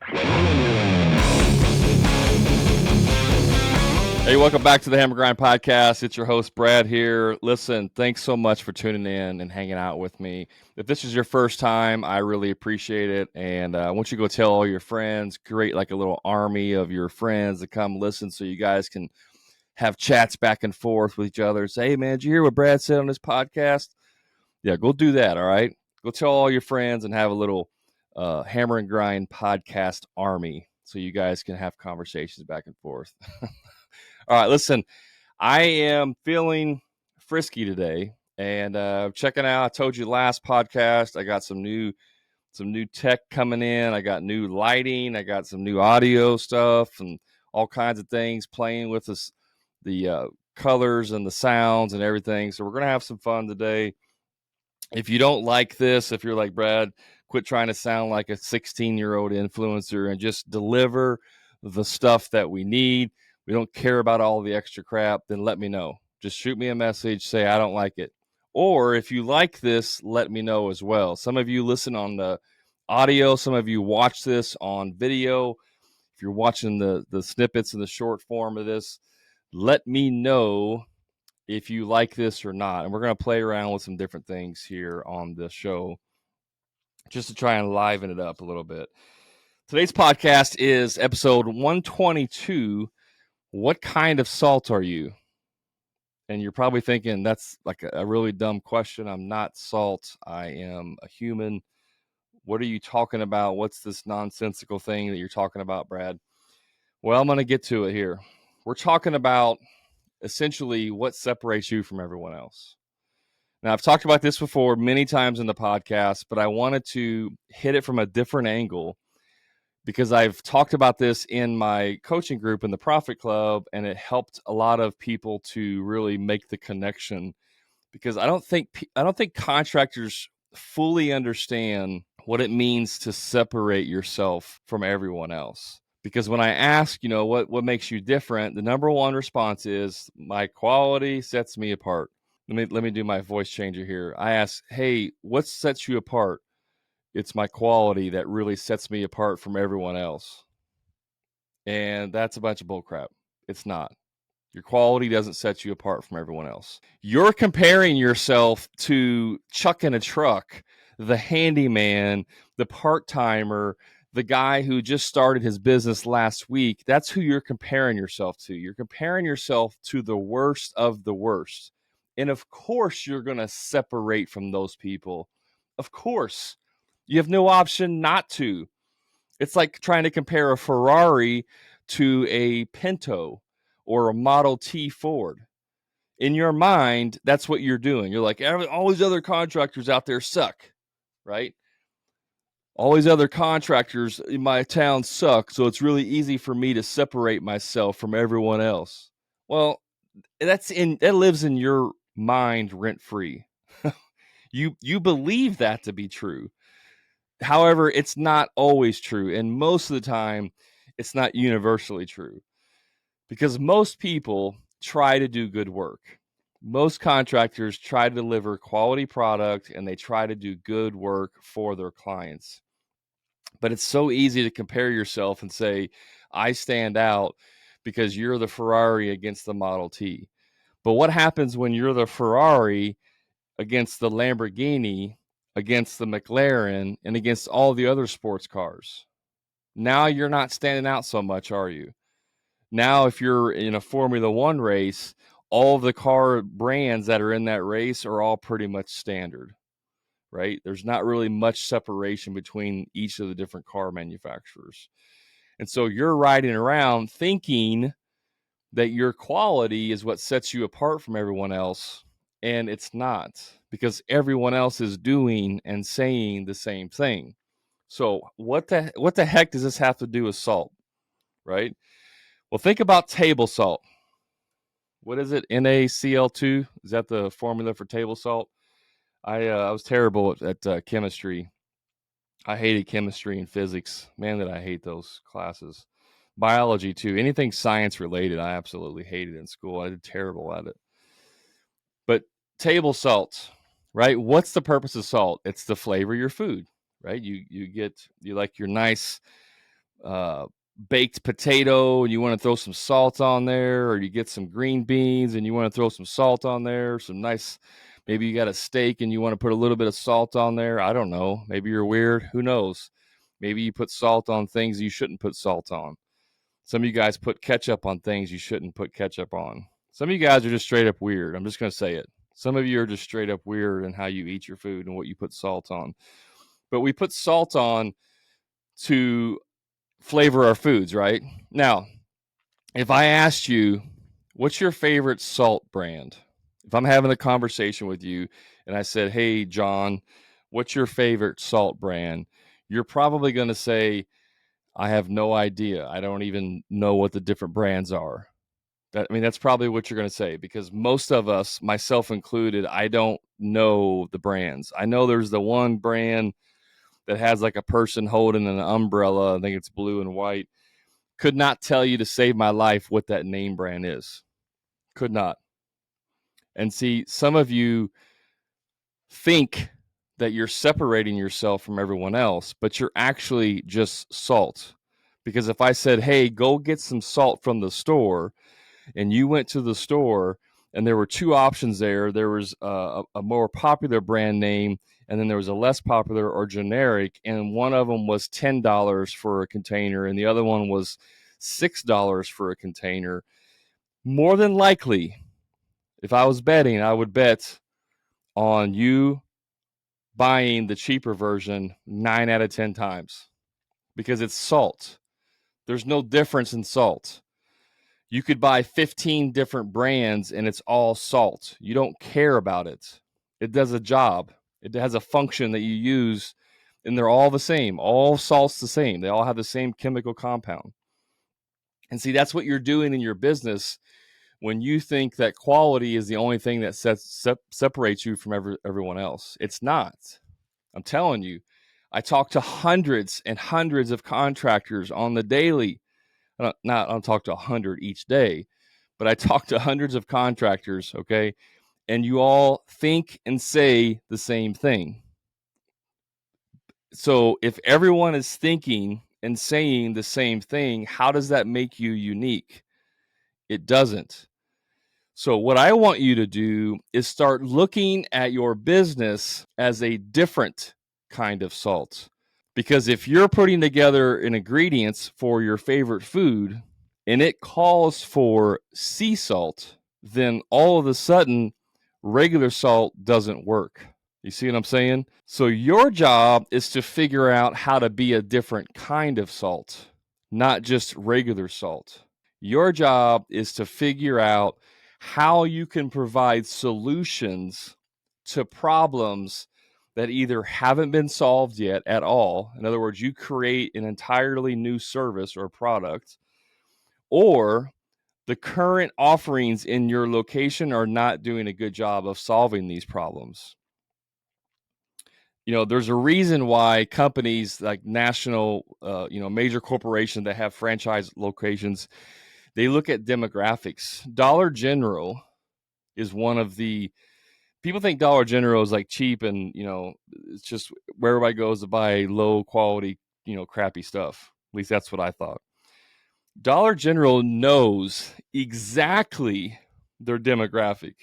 Hey, welcome back to the Hammer Grind Podcast. It's your host, Brad, here. Listen, thanks so much for tuning in and hanging out with me. If this is your first time, I really appreciate it. And I want you to go tell all your friends, create like a little army of your friends to come listen so you guys can have chats back and forth with each other. Say, hey, man, did you hear what Brad said on this podcast? Yeah, go do that, all right? Go tell all your friends and have a little Hammer and Grind podcast army so you guys can have conversations back and forth. All right, listen, I am feeling frisky today, and checking out. I told you last podcast I got some new tech coming in. I got new lighting. I got some new audio stuff and all kinds of things playing with us, the colors and the sounds and everything. So we're gonna have some fun today. If you don't like this, if you're like Brad, quit trying to sound like a 16-year-old influencer and just deliver the stuff that we need. We don't care about all the extra crap, then let me know. Just shoot me a message, say I don't like it. Or if you like this, let me know as well. Some of you listen on the audio, some of you watch this on video. If you're watching the snippets and the short form of this, let me know if you like this or not. And we're going to play around with some different things here on the show just to try and liven it up a little bit. Today's podcast is episode 122. What kind of salt are you? And you're probably thinking that's like a really dumb question. I'm not salt. I am a human. What are you talking about? What's this nonsensical thing that you're talking about, Brad? Well, I'm going to get to it here. We're talking about essentially what separates you from everyone else. Now, I've talked about this before many times in the podcast, but I wanted to hit it from a different angle because I've talked about this in my coaching group in the Profit Club, and it helped a lot of people to really make the connection. Because I don't think contractors fully understand what it means to separate yourself from everyone else. Because when I ask, what makes you different, the number one response is my quality sets me apart. Let me do my voice changer here. I ask, hey, what sets you apart? It's my quality that really sets me apart from everyone else. And that's a bunch of bullcrap. It's not. Your quality doesn't set you apart from everyone else. You're comparing yourself to Chuck in a truck, the handyman, the part-timer, the guy who just started his business last week. That's who you're comparing yourself to. You're comparing yourself to the worst of the worst. And of course, you're going to separate from those people. Of course. You have no option not to. It's like trying to compare a Ferrari to a Pinto or a Model T Ford. In your mind, that's what you're doing. You're like, all these other contractors out there suck, right? All these other contractors in my town suck, so it's really easy for me to separate myself from everyone else. Well, that lives in your mind rent free. You believe that to be true. However, it's not always true, and most of the time, it's not universally true. Because most people try to do good work. Most contractors try to deliver quality product and they try to do good work for their clients. But it's so easy to compare yourself and say, I stand out because you're the Ferrari against the Model T. But what happens when you're the Ferrari against the Lamborghini, against the McLaren, and against all the other sports cars? Now you're not standing out so much, are you? Now, if you're in a Formula One race, all of the car brands that are in that race are all pretty much standard, right? There's not really much separation between each of the different car manufacturers. And so you're riding around thinking that your quality is what sets you apart from everyone else. And it's not, because everyone else is doing and saying the same thing. So what the heck does this have to do with salt, right? Well, think about table salt. What is it? NaCl2? Is that the formula for table salt? I was terrible at chemistry. I hated chemistry and physics. Man, did I hate those classes. Biology too. Anything science related, I absolutely hated in school. I did terrible at it. But table salt, right? What's the purpose of salt? It's to flavor your food, right? You like your nice uh, baked potato and you want to throw some salt on there, or you get some green beans and you want to throw some salt on there, some nice, maybe you got a steak and you want to put a little bit of salt on there. I don't know. Maybe you're weird. Who knows? Maybe you put salt on things you shouldn't put salt on. Some of you guys put ketchup on things you shouldn't put ketchup on. Some of you guys are just straight up weird. I'm just going to say it. Some of you are just straight up weird in how you eat your food and what you put salt on. But we put salt on to flavor our foods, right? Now, if I asked you, what's your favorite salt brand? If I'm having a conversation with you and I said, hey, John, what's your favorite salt brand? You're probably going to say, I have no idea. I don't even know what the different brands are. That's probably what you're going to say, because most of us, myself included, I don't know the brands. I know there's the one brand that has like a person holding an umbrella. I think it's blue and white. Could not tell you to save my life what that name brand is. Could not. And see, some of you think that you're separating yourself from everyone else, but you're actually just salt. Because if I said, hey, go get some salt from the store, and you went to the store and there were two options there, there was a more popular brand name, and then there was a less popular or generic, and one of them was $10 for a container and the other one was $6 for a container. More than likely, if I was betting, I would bet on you buying the cheaper version 9 out of 10 times, because it's salt. There's no difference in salt. You could buy 15 different brands and it's all salt. You don't care about it. It does a job. It has a function that you use, and they're all the same. All salt's the same. They all have the same chemical compound. And see, that's what you're doing in your business when you think that quality is the only thing that separates you from everyone else. It's not. I'm telling you. I talk to hundreds and hundreds of contractors on the daily. I don't talk to 100 each day, but I talk to hundreds of contractors, okay? And you all think and say the same thing. So if everyone is thinking and saying the same thing, how does that make you unique? It doesn't. So what I want you to do is start looking at your business as a different kind of salt. Because if you're putting together an ingredients for your favorite food and it calls for sea salt, then all of a sudden regular salt doesn't work. You see what I'm saying? So your job is to figure out how to be a different kind of salt, not just regular salt. Your job is to figure out how you can provide solutions to problems that either haven't been solved yet at all. In other words, you create an entirely new service or product, or the current offerings in your location are not doing a good job of solving these problems. There's a reason why companies like national, major corporations that have franchise locations, they look at demographics. Dollar General is one of the people think Dollar General is like cheap and, it's just where everybody goes to buy low quality, crappy stuff. At least that's what I thought. Dollar General knows exactly their demographic.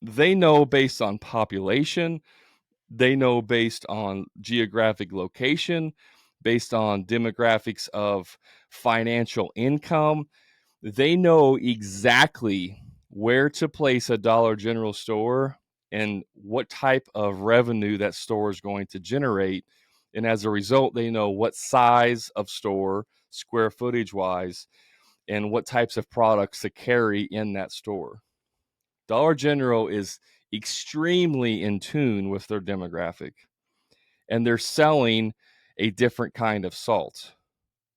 They know based on population, they know based on geographic location, based on demographics of financial income. They know exactly where to place a Dollar General store and what type of revenue that store is going to generate. And as a result, they know what size of store, square footage wise, and what types of products to carry in that store. Dollar General is extremely in tune with their demographic, and they're selling a different kind of salt.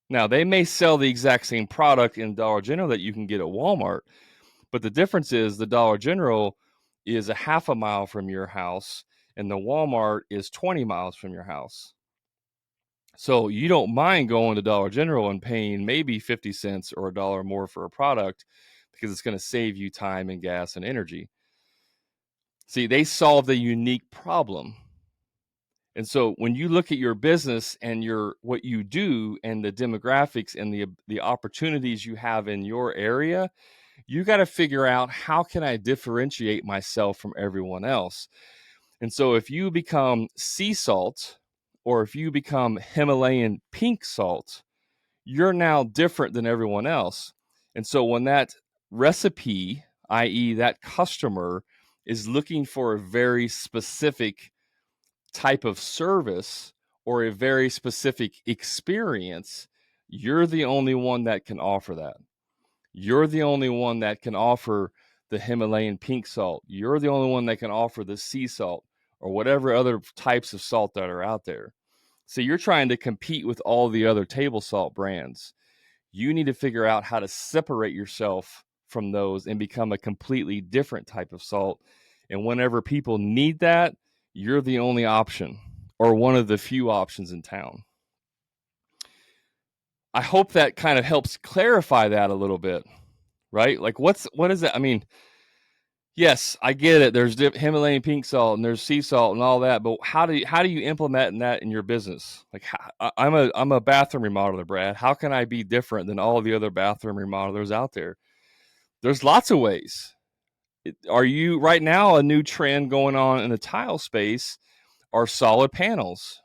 Now, they may sell the exact same product in Dollar General that you can get at Walmart, but the difference is the Dollar General is a half a mile from your house and the Walmart is 20 miles from your house. So you don't mind going to Dollar General and paying maybe 50 cents or $1 more for a product because it's going to save you time and gas and energy. See, they solved a unique problem. And so when you look at your business and what you do and the demographics and the opportunities you have in your area, you got to figure out, how can I differentiate myself from everyone else? And so if you become sea salt, or if you become Himalayan pink salt, you're now different than everyone else. And so when that recipe, i.e., that customer, is looking for a very specific type of service or a very specific experience, you're the only one that can offer that. You're the only one that can offer the Himalayan pink salt. You're the only one that can offer the sea salt or whatever other types of salt that are out there. So you're trying to compete with all the other table salt brands. You need to figure out how to separate yourself from those and become a completely different type of salt. And whenever people need that, you're the only option, or one of the few options in town. I hope that kind of helps clarify that a little bit, right? Like, what is that? I mean, yes, I get it. There's Himalayan pink salt and there's sea salt and all that, but how do you implement that in your business? Like, I'm a bathroom remodeler, Brad. How can I be different than all the other bathroom remodelers out there? There's lots of ways. Are you right now, a new trend going on in the tile space are solid panels,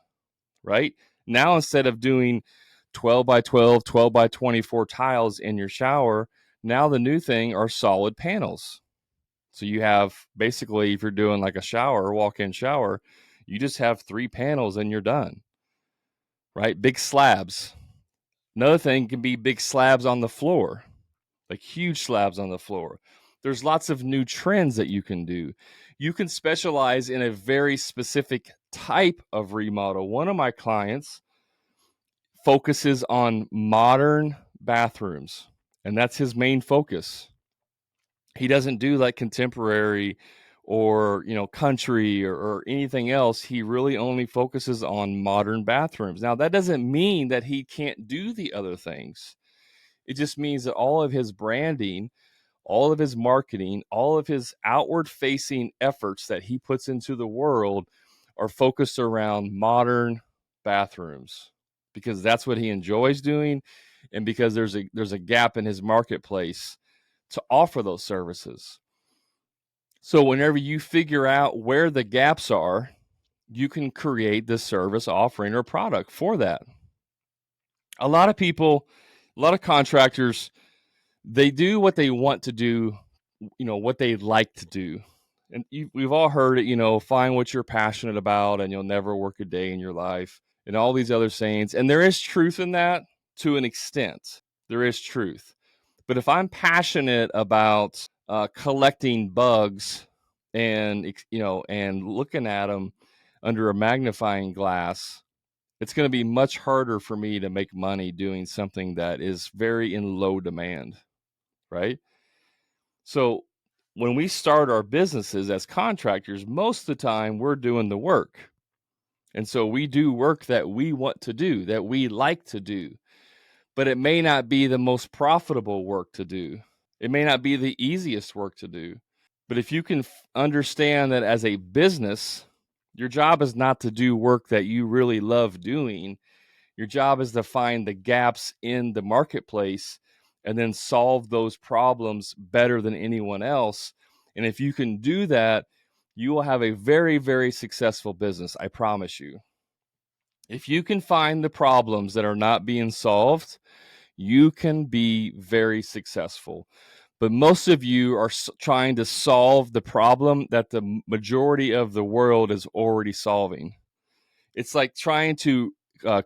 right? Now, instead of doing 12 by 12, 12 by 24 tiles in your shower, now the new thing are solid panels. So you have, basically, if you're doing like a shower, walk-in shower, you just have 3 panels and you're done, right? Big slabs. Another thing can be big slabs on the floor, like huge slabs on the floor. There's lots of new trends that you can do. You can specialize in a very specific type of remodel. One of my clients focuses on modern bathrooms, and that's his main focus. He doesn't do like contemporary or country or anything else. He really only focuses on modern bathrooms. Now, that doesn't mean that he can't do the other things. It just means that all of his branding, all of his marketing, all of his outward facing efforts that he puts into the world are focused around modern bathrooms, because that's what he enjoys doing, and because there's a gap in his marketplace to offer those services. So whenever you figure out where the gaps are, you can create the service offering or product for that. A lot of people, a lot of contractors, they do what they want to do, what they like to do. And we've all heard it, find what you're passionate about and you'll never work a day in your life, and all these other sayings. And there is truth in that to an extent. There is truth. But if I'm passionate about collecting bugs and and looking at them under a magnifying glass, it's going to be much harder for me to make money doing something that is very in low demand, right? So when we start our businesses as contractors, most of the time we're doing the work. And so we do work that we want to do, that we like to do, but it may not be the most profitable work to do. It may not be the easiest work to do. But if you can understand that as a business, your job is not to do work that you really love doing. Your job is to find the gaps in the marketplace and then solve those problems better than anyone else. And if you can do that, you will have a very, very successful business. I promise you. If you can find the problems that are not being solved, you can be very successful. But most of you are trying to solve the problem that the majority of the world is already solving. It's like trying to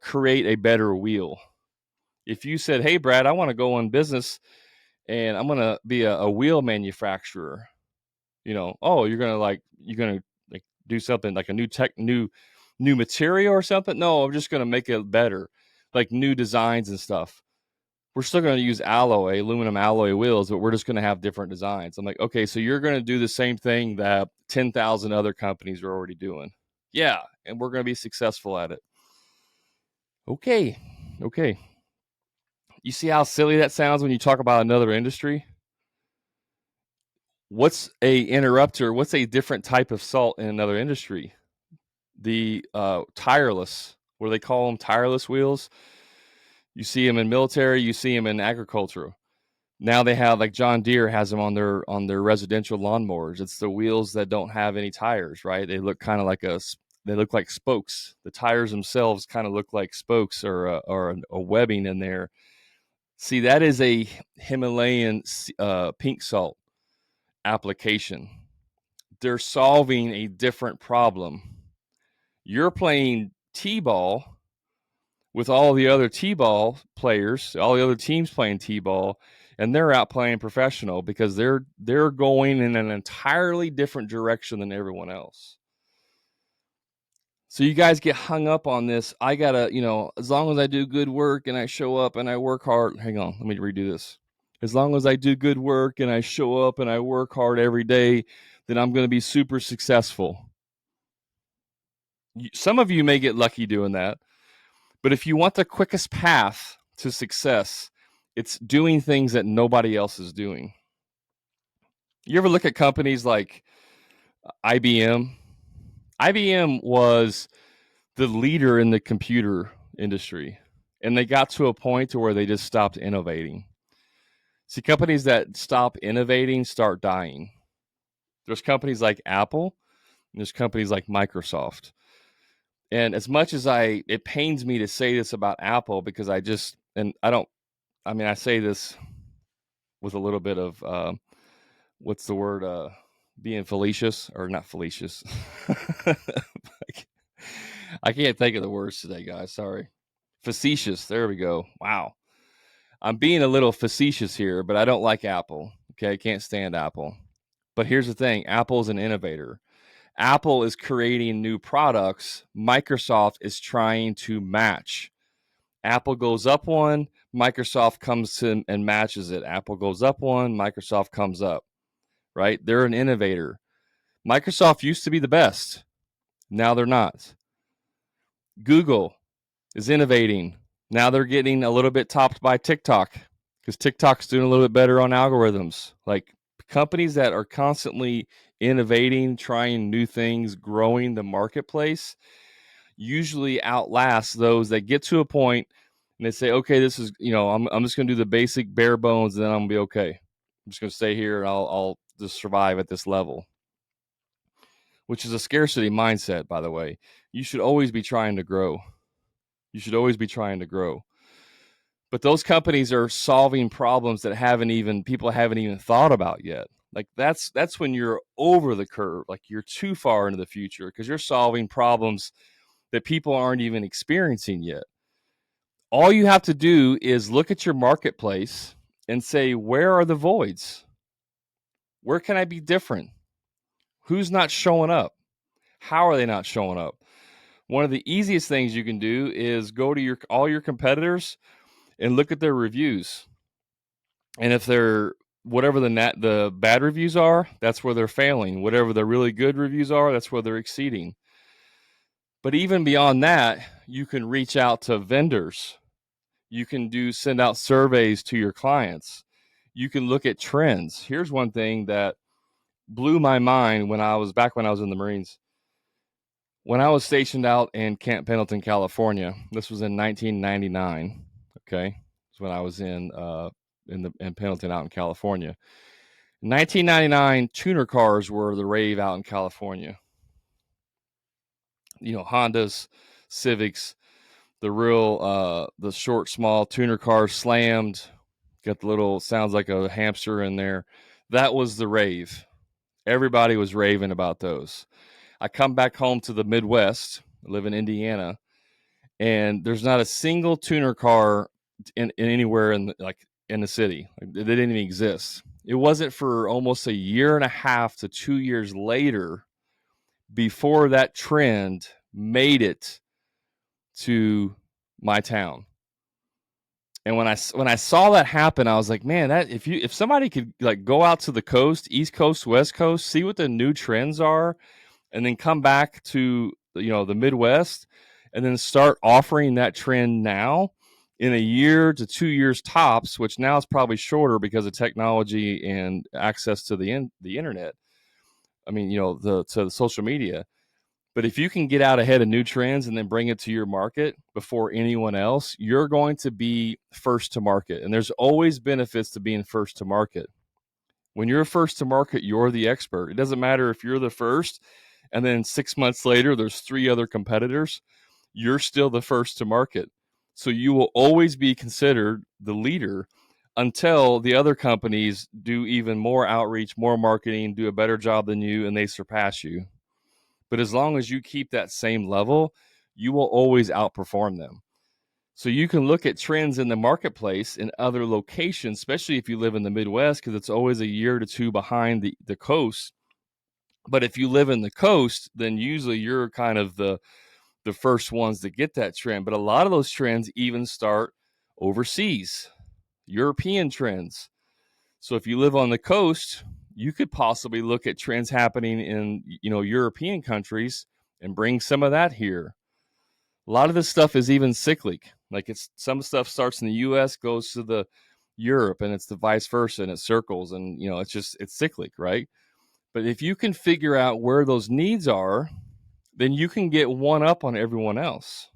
create a better wheel. If you said, "Hey, Brad, I want to go in business and I'm going to be a wheel manufacturer," oh, you're going to like do something like a new material or something. No, I'm just going to make it better, like new designs and stuff. We're still going to use aluminum alloy wheels, but we're just going to have different designs. I'm like, okay, so you're going to do the same thing that 10,000 other companies are already doing. Yeah, and we're going to be successful at it. Okay. You see how silly that sounds when you talk about another industry? What's a interrupter? What's a different type of salt in another industry? the tireless, what do they call them? Tireless wheels. You see them in military, you see them in agriculture. Now they have, like, John Deere has them on their residential lawnmowers. It's the wheels that don't have any tires, right? They look kind of like they look like spokes. The tires themselves kind of look like spokes or a webbing in there. See, that is a Himalayan pink salt application. They're solving a different problem. You're playing T-ball with all the other T-ball players, all the other teams playing T-ball, and they're out playing professional because they're going in an entirely different direction than everyone else. So you guys get hung up on this. I gotta, as long as I do good work and I show up and I work hard. Hang on, let me redo this. As long as I do good work and I show up and I work hard every day, then I'm going to be super successful. Some of you may get lucky doing that. But if you want the quickest path to success, it's doing things that nobody else is doing. You ever look at companies like IBM? IBM was the leader in the computer industry, and they got to a point to where they just stopped innovating. See, companies that stop innovating start dying. There's companies like Apple, and there's companies like Microsoft. And as much as it pains me to say this about Apple, because I say this with a little bit of what's the word? Being fallacious, or not fallacious. I can't think of the words today, guys. Sorry. Facetious. There we go. Wow. I'm being a little facetious here, but I don't like Apple. Okay. I can't stand Apple. But here's the thing. Apple's an innovator. Apple is creating new products. Microsoft is trying to match. Apple goes up one, Microsoft comes in and matches it. Apple goes up one, Microsoft comes up, right? They're an innovator. Microsoft used to be the best. Now they're not. Google is innovating. Now they're getting a little bit topped by TikTok because TikTok's doing a little bit better on algorithms. Like, companies that are constantly innovating, trying new things, growing the marketplace, usually outlast those that get to a point and they say, okay, this is, I'm just going to do the basic bare bones and then I'm going to be okay. I'm just going to stay here and I'll just survive at this level, which is a scarcity mindset, by the way. You should always be trying to grow. You should always be trying to grow. But those companies are solving problems that people haven't even thought about yet. Like, that's when you're over the curve. Like, you're too far into the future because you're solving problems that people aren't even experiencing yet. All you have to do is look at your marketplace and say, where are the voids? Where can I be different? Who's not showing up? How are they not showing up? One of the easiest things you can do is go to all your competitors and look at their reviews. And if they're whatever the bad reviews are, that's where they're failing. Whatever the really good reviews are, that's where they're exceeding. But even beyond that, you can reach out to vendors. You can send out surveys to your clients. You can look at trends. Here's one thing that blew my mind when I was in the Marines. When I was stationed out in Camp Pendleton, California, this was in 1999. Okay, it's when I was in Pendleton out in California. In 1999, tuner cars were the rave out in California. Hondas, Civics, the short, small tuner cars, slammed, got the little, sounds like a hamster in there. That was the rave. Everybody was raving about those. I come back home to the Midwest, I live in Indiana, and there's not a single tuner car in anywhere in the city. They didn't even exist. It wasn't for almost a year and a half to 2 years later before that trend made it to my town. And when I saw that happen, I was like, man, that if somebody could like go out to the coast, East Coast, West Coast, see what the new trends are, and then come back to the Midwest, and then start offering that trend now in a year to 2 years tops, which now is probably shorter because of technology and access to the internet. I mean, to the social media. But if you can get out ahead of new trends and then bring it to your market before anyone else, you're going to be first to market. And there's always benefits to being first to market. When you're first to market, you're the expert. It doesn't matter if you're the first and then 6 months later there's 3 other competitors, you're still the first to market. So you will always be considered the leader until the other companies do even more outreach, more marketing, do a better job than you, and they surpass you. But as long as you keep that same level, you will always outperform them. So you can look at trends in the marketplace in other locations, especially if you live in the Midwest, because it's always a year to two behind the coast. But if you live in the coast, then usually you're kind of the first ones to get that trend. But a lot of those trends even start overseas, European trends. So if you live on the coast, you could possibly look at trends happening in, European countries and bring some of that here. A lot of this stuff is even cyclic. Like it's some stuff starts in the US, goes to the Europe, and it's the vice versa, and it circles, and it's cyclic, right? But if you can figure out where those needs are, then you can get one up on everyone else.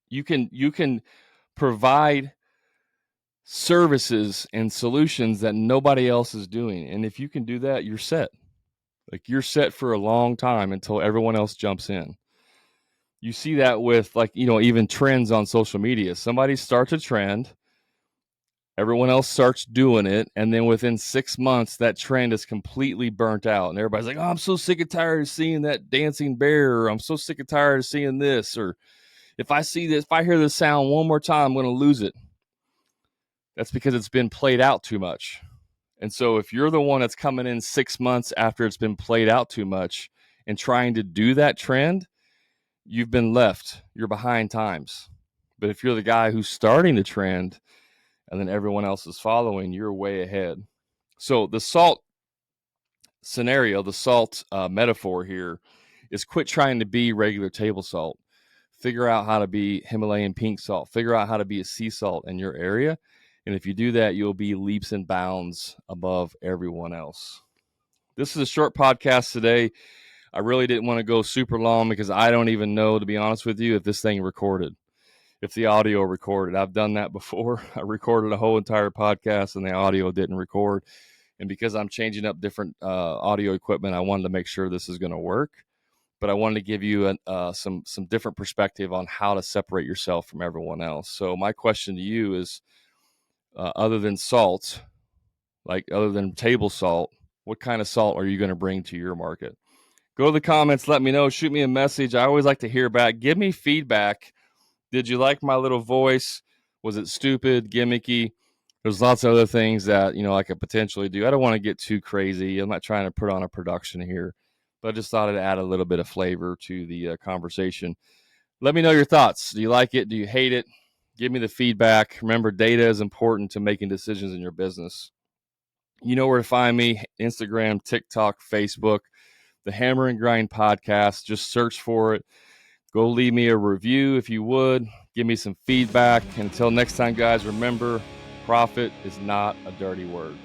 You can provide services and solutions that nobody else is doing. And if you can do that, you're set. Like you're set for a long time until everyone else jumps in. You see that with even trends on social media. Somebody starts a trend, everyone else starts doing it, and then within 6 months that trend is completely burnt out. And everybody's like, "Oh, I'm so sick and tired of seeing that dancing bear," or "I'm so sick and tired of seeing this," or if I hear this sound one more time, I'm going to lose it. That's because it's been played out too much. And so if you're the one that's coming in 6 months after it's been played out too much and trying to do that trend, you've been left. You're behind times. But if you're the guy who's starting the trend and then everyone else is following, you're way ahead. So the salt scenario, the salt metaphor here is quit trying to be regular table salt. Figure out how to be Himalayan pink salt. Figure out how to be a sea salt in your area. And if you do that, you'll be leaps and bounds above everyone else. This is a short podcast today. I really didn't want to go super long because I don't even know, to be honest with you, if this thing recorded, if the audio recorded. I've done that before. I recorded a whole entire podcast and the audio didn't record. And because I'm changing up different audio equipment, I wanted to make sure this is going to work. But I wanted to give you some different perspective on how to separate yourself from everyone else. So my question to you is, other than salt, like other than table salt, what kind of salt are you going to bring to your market? Go to the comments, let me know, shoot me a message. I always like to hear back. Give me feedback. Did you like my little voice? Was it stupid, gimmicky? There's lots of other things that, I could potentially do. I don't want to get too crazy. I'm not trying to put on a production here, but I just thought I'd add a little bit of flavor to the conversation. Let me know your thoughts. Do you like it? Do you hate it? Give me the feedback. Remember, data is important to making decisions in your business. You know where to find me: Instagram, TikTok, Facebook, the Hammer and Grind podcast. Just search for it. Go leave me a review if you would. Give me some feedback. And until next time, guys, remember, profit is not a dirty word.